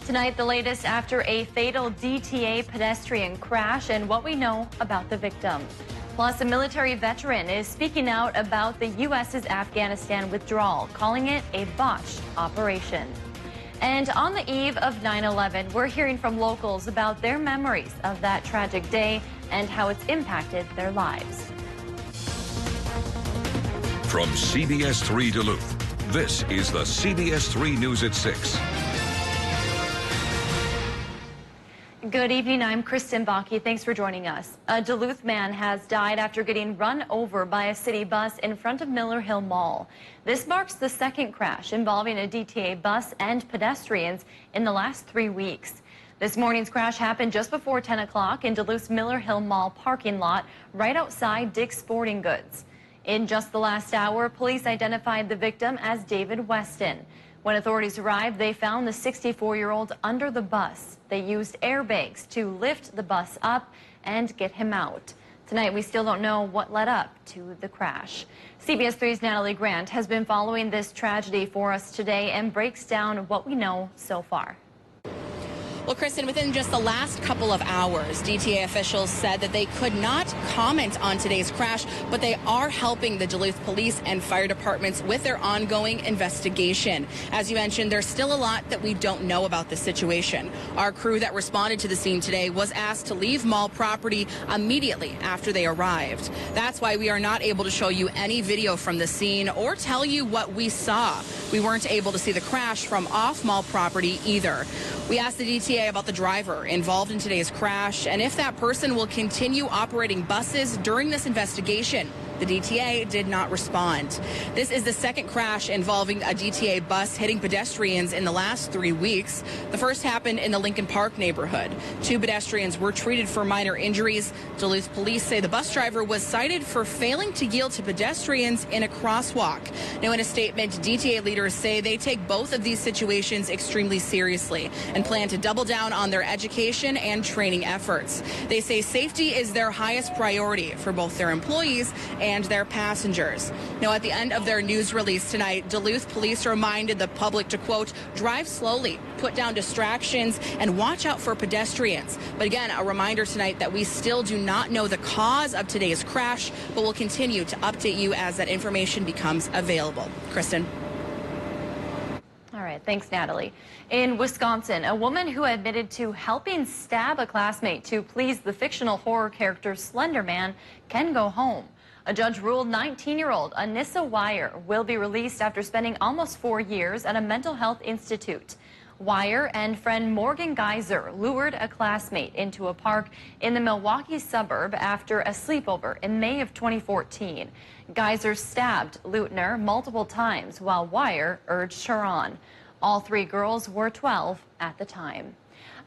Tonight, the latest after a fatal DTA pedestrian crash and what we know about the victim. Plus, a military veteran is speaking out about the U.S.'s Afghanistan withdrawal, calling it a botched operation. And on the eve of 9/11, we're hearing from locals about their memories of that tragic day and how it's impacted their lives. From CBS 3 Duluth, this is the CBS 3 News at 6. Good evening, I'm Kristen Bakke. Thanks for joining us. A Duluth man has died after getting run over by a city bus in front of Miller Hill Mall. This marks the second crash involving a DTA bus and pedestrians in the last 3 weeks. This morning's crash happened just before 10 o'clock in Duluth's Miller Hill Mall parking lot, right outside Dick's Sporting Goods. In just the last hour, police identified the victim as David Weston. When authorities arrived, they found the 64-year-old under the bus. They used airbags to lift the bus up and get him out. Tonight, we still don't know what led up to the crash. CBS 3's Natalie Grant has been following this tragedy for us today and breaks down what we know so far. Well, Kristen, within just the last couple of hours, DTA officials said that they could not comment on today's crash, but they are helping the Duluth police and fire departments with their ongoing investigation. As you mentioned, there's still a lot that we don't know about the situation. Our crew that responded to the scene today was asked to leave mall property immediately after they arrived. That's why we are not able to show you any video from the scene or tell you what we saw. We weren't able to see the crash from off mall property either. We asked the DTA about the driver involved in today's crash and if that person will continue operating buses during this investigation. The DTA did not respond. This is the second crash involving a DTA bus hitting pedestrians in the last 3 weeks. The first happened in the Lincoln Park neighborhood. 2 pedestrians were treated for minor injuries. Duluth police say the bus driver was cited for failing to yield to pedestrians in a crosswalk. Now, in a statement, DTA leaders say they take both of these situations extremely seriously and plan to double down on their education and training efforts. They say safety is their highest priority for both their employees and their passengers. Now, at the end of their news release tonight, Duluth police reminded the public to, quote, drive slowly, put down distractions, and watch out for pedestrians. But again, a reminder tonight that we still do not know the cause of today's crash, but we'll continue to update you as that information becomes available. Kristen. All right, thanks, Natalie. In Wisconsin, a woman who admitted to helping stab a classmate to please the fictional horror character Slender Man can go home. A judge ruled 19-year-old Anissa Wire will be released after spending almost 4 years at a mental health institute. Wire and friend Morgan Geyser lured a classmate into a park in the Milwaukee suburb after a sleepover in May of 2014. Geyser stabbed Leutner multiple times while Wire urged her on. All 3 girls were 12 at the time.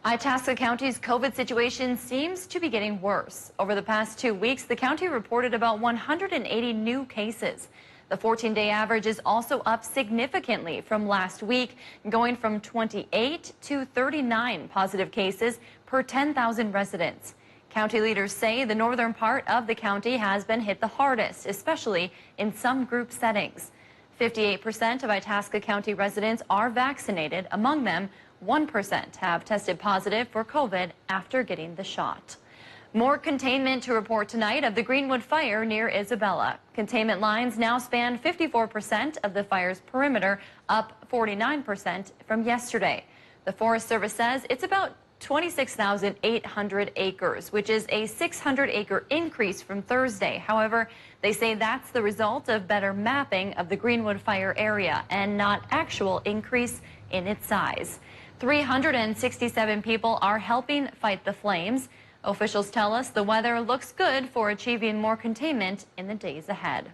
Itasca County's COVID situation seems to be getting worse. Over the past 2 weeks, the county reported about 180 new cases. The 14-day average is also up significantly from last week, going from 28 to 39 positive cases per 10,000 residents. County leaders say the northern part of the county has been hit the hardest, especially in some group settings. 58% of Itasca County residents are vaccinated. Among them, 1% have tested positive for COVID after getting the shot. More containment to report tonight of the Greenwood fire near Isabella. Containment lines now span 54% of the fire's perimeter, up 49% from yesterday. The Forest Service says it's about 26,800 acres, which is a 600-acre increase from Thursday. However, they say that's the result of better mapping of the Greenwood fire area and not actual increase in its size. 367 people are helping fight the flames. Officials tell us the weather looks good for achieving more containment in the days ahead.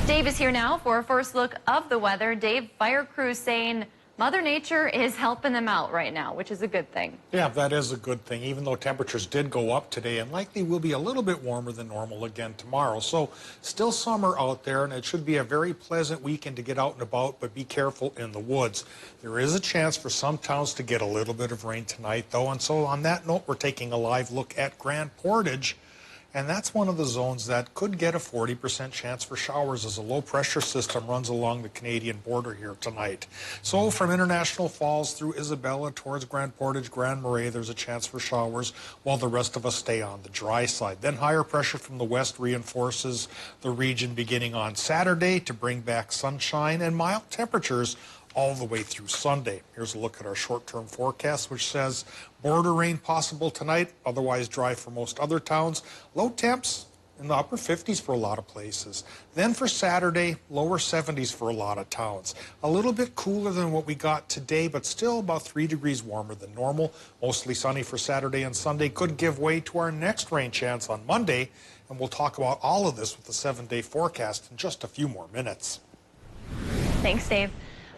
Dave is here now for a first look of the weather. Dave, fire crews saying Mother Nature is helping them out right now, which is a good thing. Yeah, that is a good thing, even though temperatures did go up today and likely will be a little bit warmer than normal again tomorrow. So still summer out there, and it should be a very pleasant weekend to get out and about, but be careful in the woods. There is a chance for some towns to get a little bit of rain tonight, though, and so on that note, we're taking a live look at Grand Portage. and that's one of the zones that could get a 40% chance for showers as a low pressure system runs along the Canadian border here tonight. So from International Falls through Isabella towards Grand Portage, Grand Marais, there's a chance for showers while the rest of us stay on the dry side. Then higher pressure from the west reinforces the region beginning on Saturday to bring back sunshine and mild temperatures all the way through Sunday. Here's a look at our short-term forecast, which says border rain possible tonight, otherwise dry for most other towns. Low temps in the upper 50s for a lot of places. Then for Saturday, lower 70s for a lot of towns. A little bit cooler than what we got today, but still about 3 degrees warmer than normal. Mostly sunny for Saturday and Sunday. Could give way to our next rain chance on Monday, and we'll talk about all of this with the 7-day forecast in just a few more minutes. Thanks, Dave.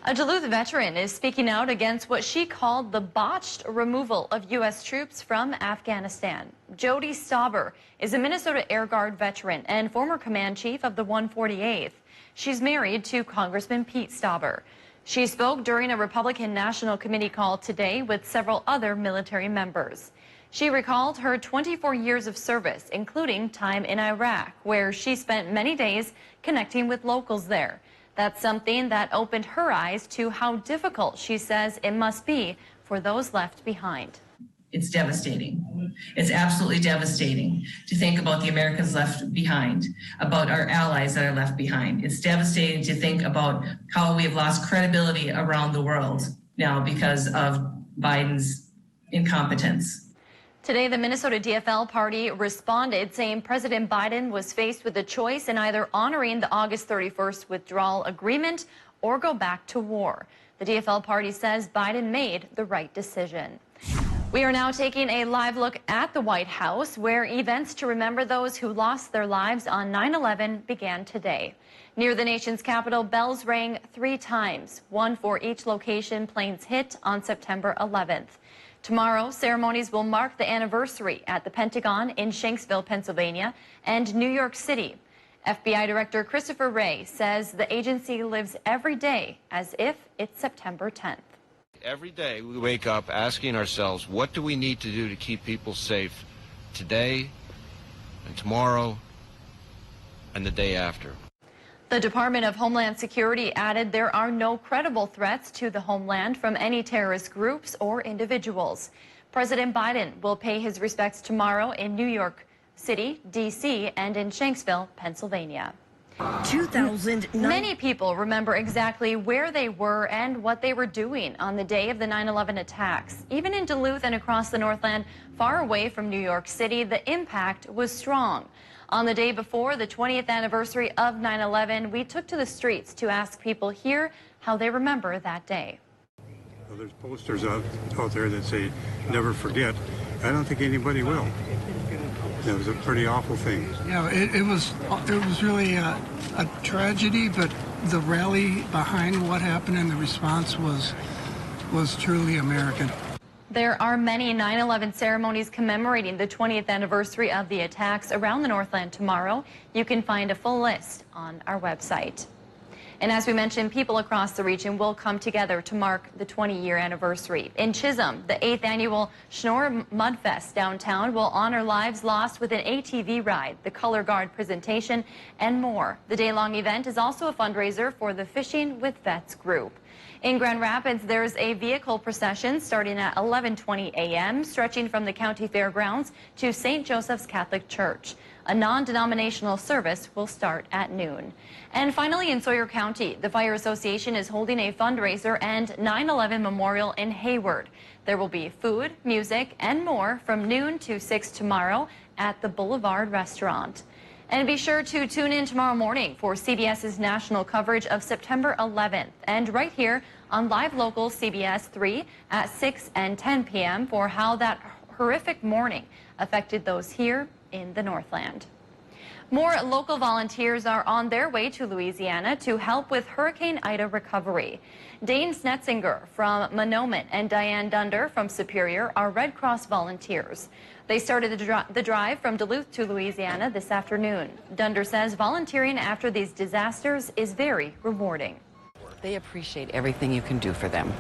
A Duluth veteran is speaking out against what she called the botched removal of U.S. troops from Afghanistan. Jody Stauber is a Minnesota Air Guard veteran and former command chief of the 148th. She's married to Congressman Pete Stauber. She spoke during a Republican National Committee call today with several other military members. She recalled her 24 years of service, including time in Iraq, where she spent many days connecting with locals there. That's something that opened her eyes to how difficult she says it must be for those left behind. It's devastating. It's absolutely devastating to think about the Americans left behind, about our allies that are left behind. It's devastating to think about how we have lost credibility around the world now because of Biden's incompetence. Today, the Minnesota DFL party responded, saying President Biden was faced with a choice in either honoring the August 31st withdrawal agreement or go back to war. The DFL party says Biden made the right decision. We are now taking a live look at the White House, where events to remember those who lost their lives on 9/11 began today. Near the nation's capital, bells rang 3 times, one for each location planes hit on September 11th. Tomorrow, ceremonies will mark the anniversary at the Pentagon in Shanksville, Pennsylvania, and New York City. FBI Director Christopher Wray says the agency lives every day as if it's September 10th. Every day we wake up asking ourselves, what do we need to do to keep people safe today and tomorrow and the day after? The Department of Homeland Security added there are no credible threats to the homeland from any terrorist groups or individuals. President Biden will pay his respects tomorrow in New York City, D.C., and in Shanksville, Pennsylvania. 2009. Many people remember exactly where they were and what they were doing on the day of the 9/11 attacks. Even in Duluth and across the Northland, far away from New York City, the impact was strong. On the day before the 20th anniversary of 9/11, we took to the streets to ask people here how they remember that day. Well, there's posters out there that say, never forget. I don't think anybody will. It was a pretty awful thing. Yeah, it was really a tragedy, but the rally behind what happened and the response was truly American. There are many 9/11 ceremonies commemorating the 20th anniversary of the attacks around the Northland tomorrow. You can find a full list on our website. And as we mentioned, people across the region will come together to mark the 20-year anniversary. In Chisholm, the 8th annual Schnorr Mudfest downtown will honor lives lost with an ATV ride, the Color Guard presentation, and more. The day-long event is also a fundraiser for the Fishing with Vets group. In Grand Rapids, there's a vehicle procession starting at 11:20 a.m., stretching from the county fairgrounds to St. Joseph's Catholic Church. A non-denominational service will start at noon. And finally, in Sawyer County, the Fire Association is holding a fundraiser and 9/11 memorial in Hayward. There will be food, music, and more from noon to 6 tomorrow at the Boulevard Restaurant. And be sure to tune in tomorrow morning for CBS's national coverage of September 11th, and right here on Live Local CBS 3 at 6 and 10 p.m. for how that horrific morning affected those here in the Northland. More local volunteers are on their way to Louisiana to help with Hurricane Ida recovery. Dane Snetzinger from Monoman and Diane Dunder from Superior are Red Cross volunteers. They started the drive from Duluth to Louisiana this afternoon. Dunder says volunteering after these disasters is very rewarding. They appreciate everything you can do for them.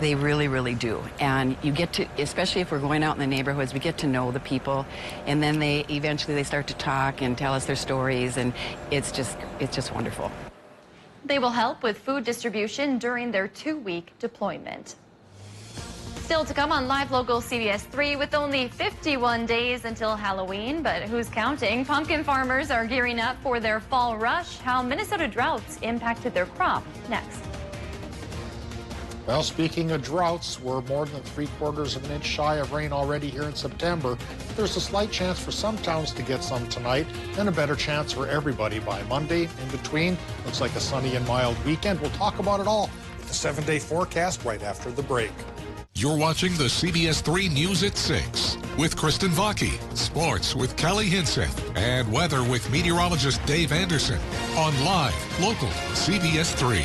They really, really do. And you get to, especially if we're going out in the neighborhoods, we get to know the people, and then they eventually start to talk and tell us their stories, and it's just wonderful. They will help with food distribution during their 2-week deployment. Still to come on Live Local CBS 3, with only 51 days until Halloween, but who's counting? Pumpkin farmers are gearing up for their fall rush. How Minnesota droughts impacted their crop. Next. Well, speaking of droughts, we're more than 3/4 of an inch shy of rain already here in September. There's a slight chance for some towns to get some tonight, and a better chance for everybody by Monday. In between, looks like a sunny and mild weekend. We'll talk about it all with the 7-day forecast right after the break. You're watching the CBS 3 News at 6 with Kristen Vaki, sports with Kelly Hinseth, and weather with meteorologist Dave Anderson on Live Local CBS 3.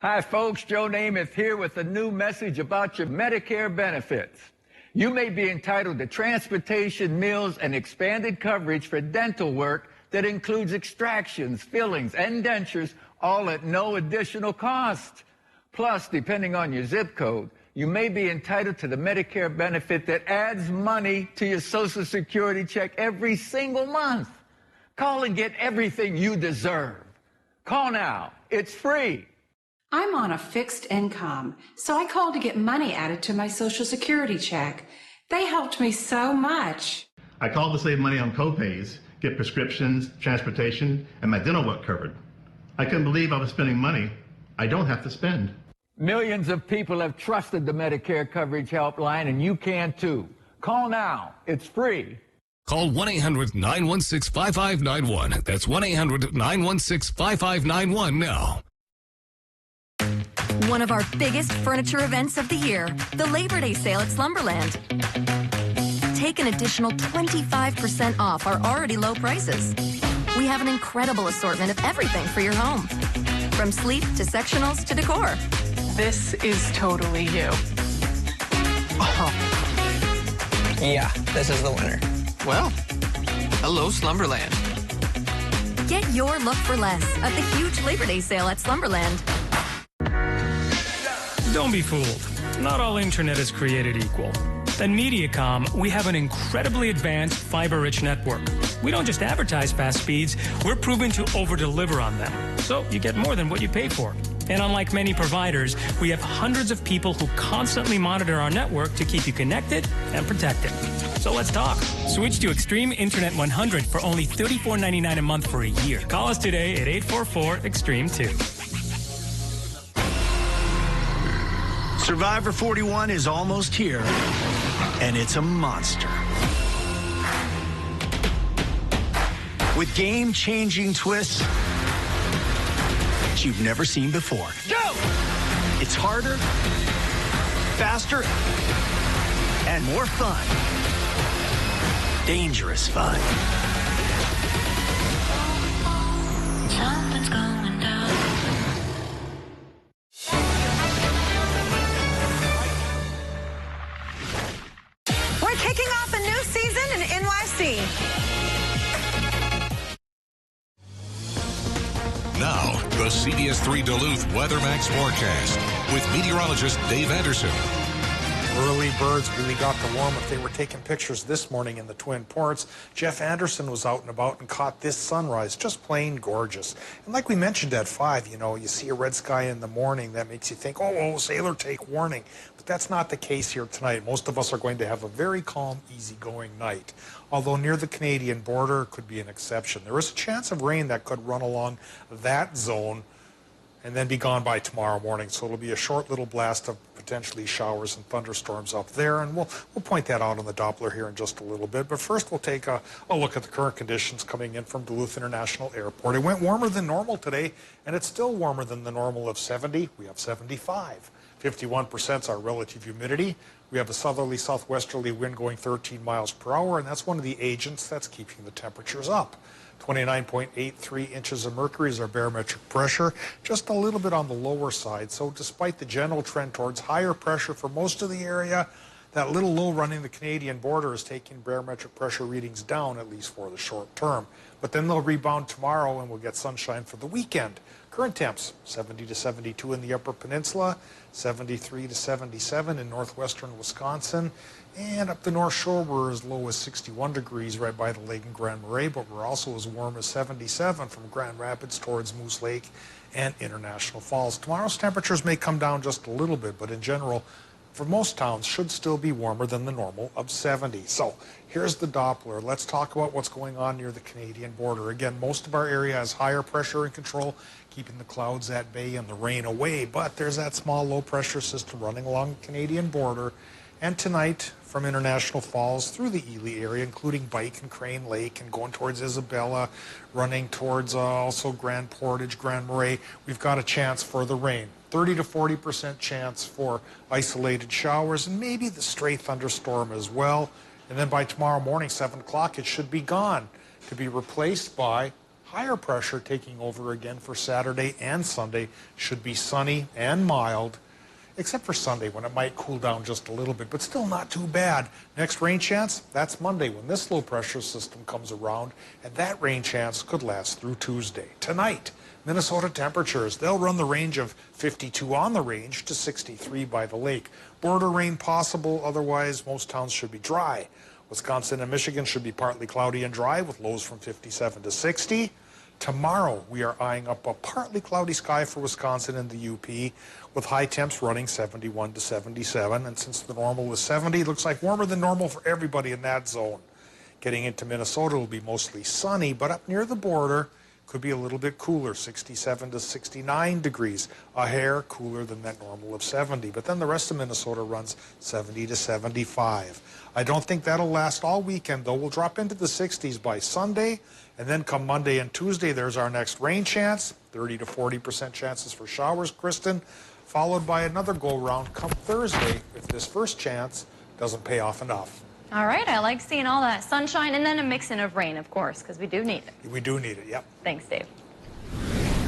Hi folks, Joe Namath here with a new message about your Medicare benefits. You may be entitled to transportation, meals, and expanded coverage for dental work that includes extractions, fillings, and dentures, all at no additional cost. Plus, depending on your zip code, you may be entitled to the Medicare benefit that adds money to your Social Security check every single month. Call and get everything you deserve. Call now. It's free. I'm on a fixed income, so I called to get money added to my Social Security check. They helped me so much. I called to save money on co-pays, get prescriptions, transportation, and my dental work covered. I couldn't believe I was spending money I don't have to spend. Millions of people have trusted the Medicare Coverage Helpline, and you can too. Call now. It's free. Call 1-800-916-5591. That's 1-800-916-5591 now. One of our biggest furniture events of the year, the Labor Day sale at Slumberland. Take an additional 25% off our already low prices. We have an incredible assortment of everything for your home, from sleep to sectionals to decor. This is totally you. Oh. Yeah, this is the winner. Well, hello, Slumberland. Get your look for less at the huge Labor Day sale at Slumberland. Don't be fooled. Not all internet is created equal. At Mediacom, we have an incredibly advanced fiber-rich network. We don't just advertise fast speeds, we're proven to over-deliver on them. So you get more than what you pay for. And unlike many providers, we have hundreds of people who constantly monitor our network to keep you connected and protected. So let's talk. Switch to Extreme Internet 100 for only $34.99 a month for a year. Call us today at 844-EXTREME2. Survivor 41 is almost here, and it's a monster. With game-changing twists you've never seen before. Go! It's harder, faster, and more fun. Dangerous fun. Something's going down. We're kicking off a new season in NYC. Now, the CBS 3 Duluth WeatherMax forecast with meteorologist Dave Anderson. Early birds really got the warm if they were taking pictures this morning in the Twin Ports. Jeff Anderson was out and about and caught this sunrise, just plain gorgeous. And like we mentioned at 5, you know, you see a red sky in the morning, that makes you think, oh, sailor, take warning. But that's not the case here tonight. Most of us are going to have a very calm, easygoing night. Although near the Canadian border could be an exception. There is a chance of rain that could run along that zone and then be gone by tomorrow morning. So it'll be a short little blast of potential potentially showers and thunderstorms up there, and we'll point that out on the Doppler here in just a little bit. But first, we'll take a look at the current conditions coming in from Duluth International Airport. It went warmer than normal today, and it's still warmer than the normal of 70. We have 75. 51% is our relative humidity. We have a southerly southwesterly wind going 13 miles per hour, and that's one of the agents that's keeping the temperatures up. 29.83 inches of mercury is our barometric pressure, just a little bit on the lower side. So despite the general trend towards higher pressure for most of the area, that little low running the Canadian border is taking barometric pressure readings down, at least for the short term. But then they'll rebound tomorrow and we'll get sunshine for the weekend. Current temps, 70 to 72 in the Upper Peninsula, 73 to 77 in northwestern Wisconsin, and up the North Shore we're as low as 61 degrees right by the lake in Grand Marais, but we're also as warm as 77 from Grand Rapids towards Moose Lake and International Falls. Tomorrow's temperatures may come down just a little bit, but in general, for most towns, should still be warmer than the normal of 70. So here's the Doppler. Let's talk about what's going on near the Canadian border. Again, most of our area has higher pressure in control, keeping the clouds at bay and the rain away, but there's that small low pressure system running along the Canadian border. And tonight, from International Falls through the Ely area, including Bike and Crane Lake and going towards Isabella, running towards also Grand Portage, Grand Marais, we've got a chance for the rain. 30 to 40% chance for isolated showers and maybe the stray thunderstorm as well. And then by tomorrow morning, 7 o'clock, it should be gone to be replaced by higher pressure taking over again for Saturday and Sunday. Should be sunny and mild, except for Sunday when it might cool down just a little bit, but still not too bad. Next rain chance, that's Monday when this low pressure system comes around, and that rain chance could last through Tuesday. Tonight, Minnesota temperatures, they'll run the range of 52 on the range to 63 by the lake. Border rain possible, otherwise most towns should be dry. Wisconsin and Michigan should be partly cloudy and dry with lows from 57 to 60. Tomorrow, we are eyeing up a partly cloudy sky for Wisconsin and the UP, with high temps running 71 to 77. And since the normal is 70, it looks like warmer than normal for everybody in that zone. Getting into Minnesota will be mostly sunny, but up near the border, could be a little bit cooler, 67 to 69 degrees, a hair cooler than that normal of 70. But then the rest of Minnesota runs 70 to 75. I don't think that'll last all weekend, though. We'll drop into the 60s by Sunday, and then come Monday and Tuesday, there's our next rain chance, 30 to 40% chances for showers, Kristen, followed by another go-round come Thursday if this first chance doesn't pay off enough. All right, I like seeing all that sunshine and then a mix-in of rain, of course, because we do need it. We do need it, yep. Thanks, Dave.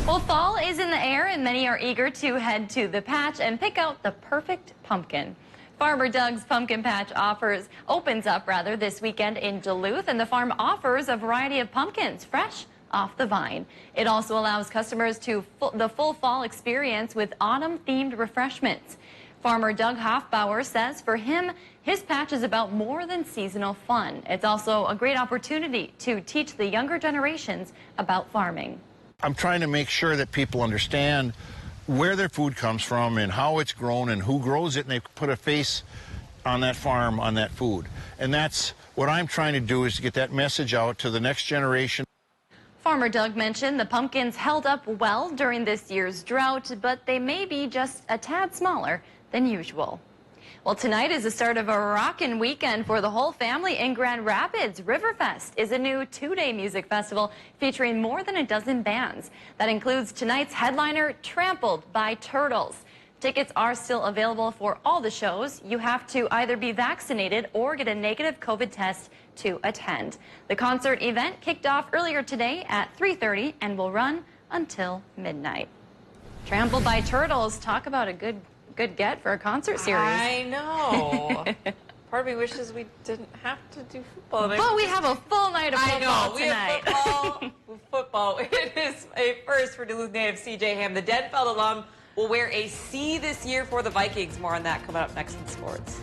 Well, fall is in the air, and many are eager to head to the patch and pick out the perfect pumpkin. Farmer Doug's Pumpkin Patch opens up this weekend in Duluth, and the farm offers a variety of pumpkins fresh off the vine. It also allows customers to the full fall experience with autumn-themed refreshments. Farmer Doug Hoffbauer says for him, his patch is about more than seasonal fun. It's also a great opportunity to teach the younger generations about farming. I'm trying to make sure that people understand where their food comes from and how it's grown and who grows it, and they put a face on that farm, on that food. And that's what I'm trying to do, is to get that message out to the next generation. Farmer Doug mentioned the pumpkins held up well during this year's drought, but they may be just a tad smaller than usual. Well, tonight is the start of a rockin' weekend for the whole family in Grand Rapids. Riverfest is a new 2-day music festival featuring more than a dozen bands. That includes tonight's headliner, Trampled by Turtles. Tickets are still available for all the shows. You have to either be vaccinated or get a negative COVID test to attend. The concert event kicked off earlier today at 3:30 and will run until midnight. Trampled by Turtles, talk about a good get for a concert series. I know. Part of me wishes we didn't have to do football. But we have a full night of football tonight. We have football. It is a first for Duluth native CJ Ham. The Denfeld alum will wear a C this year for the Vikings. More on that coming up next in sports.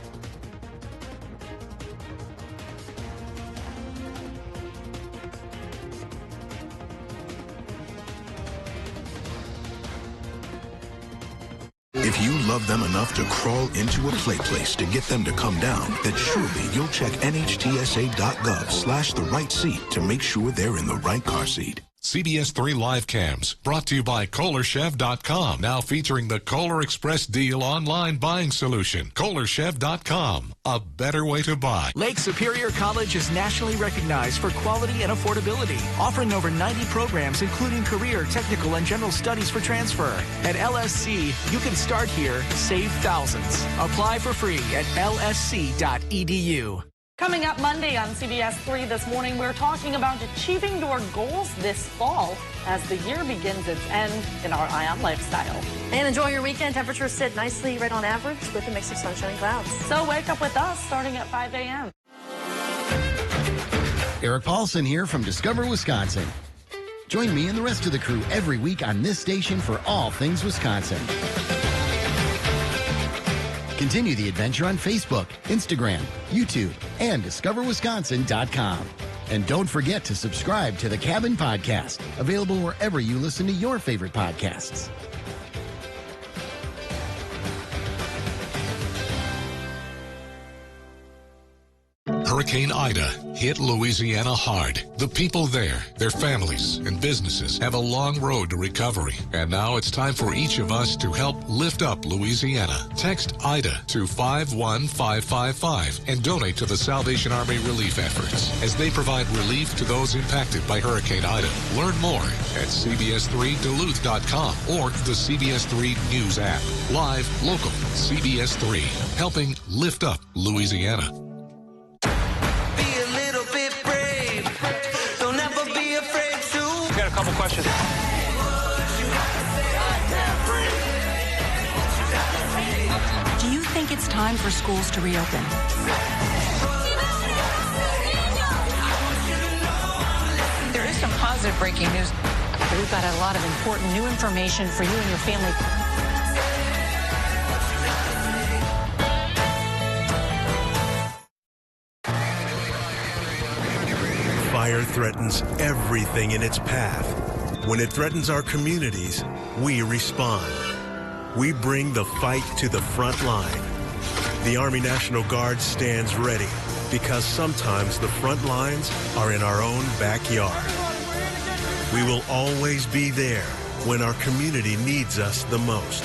If you love them enough to crawl into a play place to get them to come down, then surely you'll check NHTSA.gov/the right seat to make sure they're in the right car seat. CBS 3 Live Cams, brought to you by KohlerChef.com, now featuring the Kohler Express Deal online buying solution. KohlerChef.com, a better way to buy. Lake Superior College is nationally recognized for quality and affordability, offering over 90 programs, including career, technical, and general studies for transfer. At LSC, you can start here, save thousands. Apply for free at lsc.edu. Coming up Monday on CBS 3 this morning, we're talking about achieving your goals this fall as the year begins its end in our Eye on lifestyle. And enjoy your weekend. Temperatures sit nicely right on average with a mix of sunshine and clouds. So wake up with us starting at 5 a.m. Eric Paulson here from Discover Wisconsin. Join me and the rest of the crew every week on this station for all things Wisconsin. Continue the adventure on Facebook, Instagram, YouTube, and discoverwisconsin.com. And don't forget to subscribe to the Cabin Podcast, available wherever you listen to your favorite podcasts. Hurricane Ida hit Louisiana hard. The people there, their families, and businesses have a long road to recovery. And now it's time for each of us to help lift up Louisiana. Text IDA to 51555 and donate to the Salvation Army relief efforts as they provide relief to those impacted by Hurricane Ida. Learn more at CBS3Duluth.com or the CBS 3 News app. Live, local, CBS 3, helping lift up Louisiana. Couple questions. Do you think it's time for schools to reopen? There is some positive breaking news. We've got a lot of important new information for you and your family. Fire threatens everything in its path. When it threatens our communities, we respond. We bring the fight to the front line. The Army National Guard stands ready because sometimes the front lines are in our own backyard. We will always be there when our community needs us the most.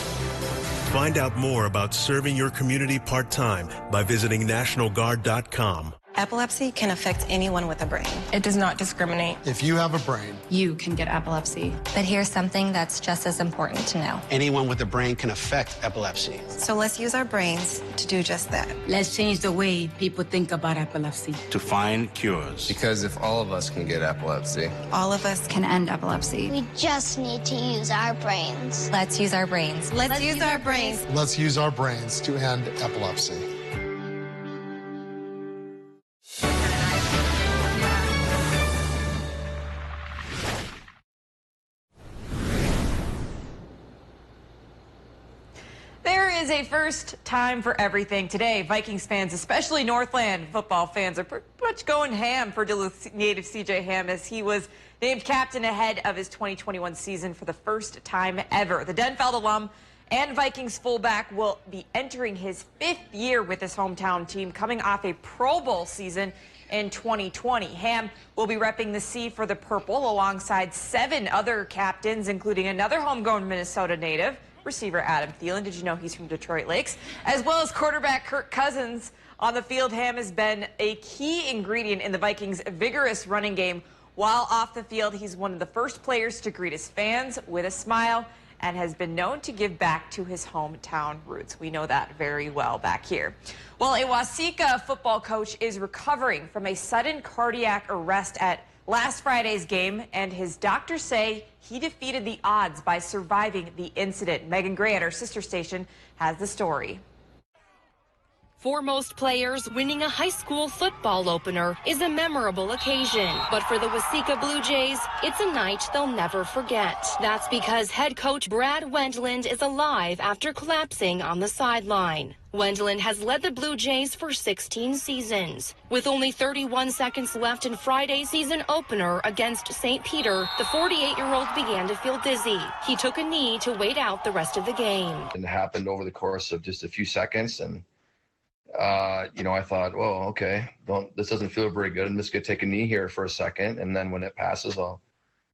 Find out more about serving your community part-time by visiting NationalGuard.com. Epilepsy can affect anyone with a brain. It does not discriminate. If you have a brain, you can get epilepsy. But here's something that's just as important to know. Anyone with a brain can affect epilepsy. So let's use our brains to do just that. Let's change the way people think about epilepsy. To find cures. Because if all of us can get epilepsy, all of us can end epilepsy. We just need to use our brains. Let's use our brains. Let's use our brains. Let's use our brains to end epilepsy. There is a first time for everything today. Vikings fans, especially Northland football fans, are pretty much going ham for Duluth native CJ Ham as he was named captain ahead of his 2021 season for the first time ever. The Denfeld alum and Vikings fullback will be entering his 5th year with his hometown team, coming off a Pro Bowl season in 2020. Ham will be repping the C for the Purple alongside 7 other captains, including another homegrown Minnesota native, receiver Adam Thielen. Did you know he's from Detroit Lakes? As well as quarterback Kirk Cousins. On the field, Ham has been a key ingredient in the Vikings' vigorous running game. While off the field, he's one of the first players to greet his fans with a smile and has been known to give back to his hometown roots. We know that very well back here. Well, a Waseca football coach is recovering from a sudden cardiac arrest at last Friday's game, and his doctors say he defeated the odds by surviving the incident. Megan Gray at our sister station has the story. For most players, winning a high school football opener is a memorable occasion. But for the Waseca Blue Jays, it's a night they'll never forget. That's because head coach Brad Wendland is alive after collapsing on the sideline. Wendland has led the Blue Jays for 16 seasons. With only 31 seconds left in Friday's season opener against St. Peter, the 48-year-old began to feel dizzy. He took a knee to wait out the rest of the game. It happened over the course of just a few seconds, and I thought, well, okay, this doesn't feel very good. I'm just gonna take a knee here for a second, and then when it passes, I'll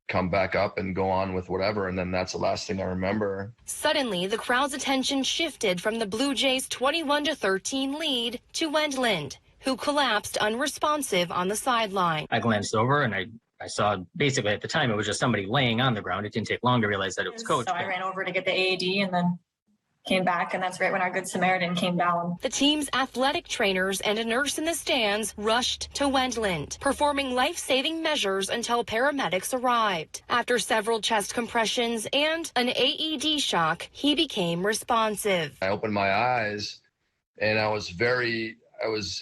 come back up and go on with whatever. And then that's the last thing I remember. Suddenly, the crowd's attention shifted from the Blue Jays' 21-13 lead to Wendland, who collapsed unresponsive on the sideline. I glanced over and I saw, basically at the time, it was just somebody laying on the ground. It didn't take long to realize that it was Coach. So I ran over to get the AED and then came back, and that's right when our Good Samaritan came down. The team's athletic trainers and a nurse in the stands rushed to Wendland, performing life-saving measures until paramedics arrived. After several chest compressions and an AED shock, he became responsive. I opened my eyes, and it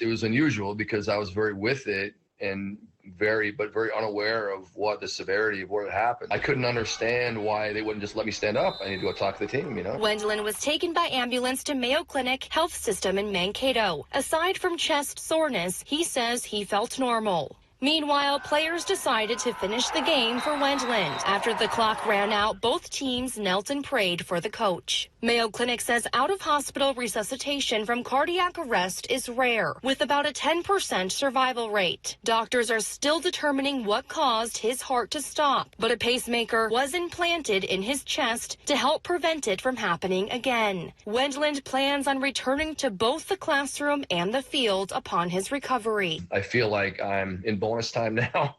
was unusual because I was very with it and very unaware of what the severity of what had happened. I couldn't understand why they wouldn't just let me stand up. I need to go talk to the team, you know? Wendland was taken by ambulance to Mayo Clinic Health System in Mankato. Aside from chest soreness, he says he felt normal. Meanwhile, players decided to finish the game for Wendland. After the clock ran out, both teams knelt and prayed for the coach. Mayo Clinic says out-of-hospital resuscitation from cardiac arrest is rare, with about a 10% survival rate. Doctors are still determining what caused his heart to stop, but a pacemaker was implanted in his chest to help prevent it from happening again. Wendland plans on returning to both the classroom and the field upon his recovery. I feel like I'm in bonus time now,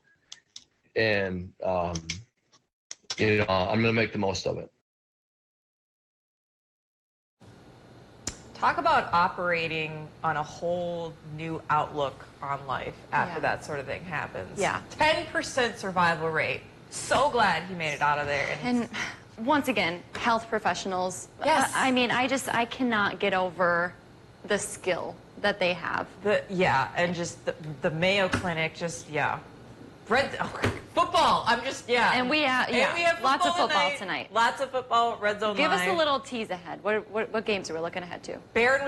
and I'm going to make the most of it. Talk about operating on a whole new outlook on life after that sort of thing happens. Yeah. 10% survival rate. So glad he made it out of there. And once again, health professionals. Yes. I mean, I cannot get over the skill that they have. And just the Mayo Clinic, football. And we have lots of football tonight. Lots of football. Red Zone. Give us Live. a little tease ahead. What games are we looking ahead to? Barron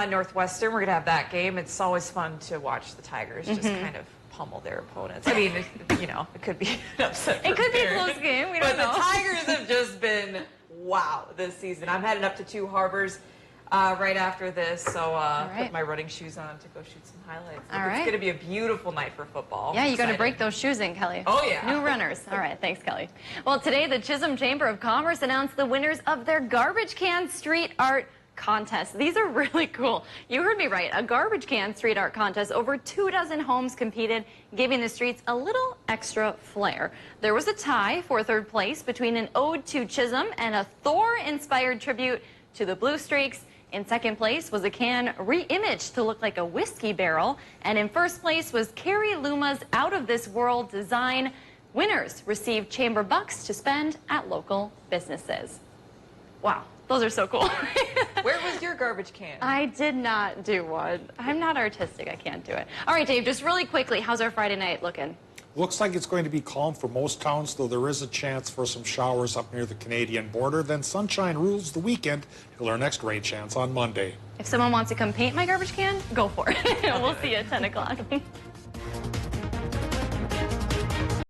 Northwestern. We're gonna have that game. It's always fun to watch the Tigers just kind of pummel their opponents. I mean, it could be an upset. It could be a close game. We don't know. But the Tigers have just been wow this season. I'm headed up to Two Harbors right after this, so put my running shoes on to go shoot some highlights. It's going to be a beautiful night for football. Yeah, you got to break those shoes in, Kelly. Oh, yeah. New runners. All right, thanks, Kelly. Well, today the Chisholm Chamber of Commerce announced the winners of their garbage can street art contest. These are really cool. You heard me right. A garbage can street art contest. Over 24 homes competed, giving the streets a little extra flair. There was a tie for third place between an ode to Chisholm and a Thor-inspired tribute to the Blue Streaks. In second place was a can re-imaged to look like a whiskey barrel. And in first place was Carrie Luma's Out of This World design. Winners received chamber bucks to spend at local businesses. Wow, those are so cool. Where was your garbage can? I did not do one. I'm not artistic. I can't do it. All right, Dave, just really quickly, how's our Friday night looking? Looks like it's going to be calm for most towns, though there is a chance for some showers up near the Canadian border. Then sunshine rules the weekend till our next rain chance on Monday. If someone wants to come paint my garbage can, go for it. We'll see you at 10 o'clock.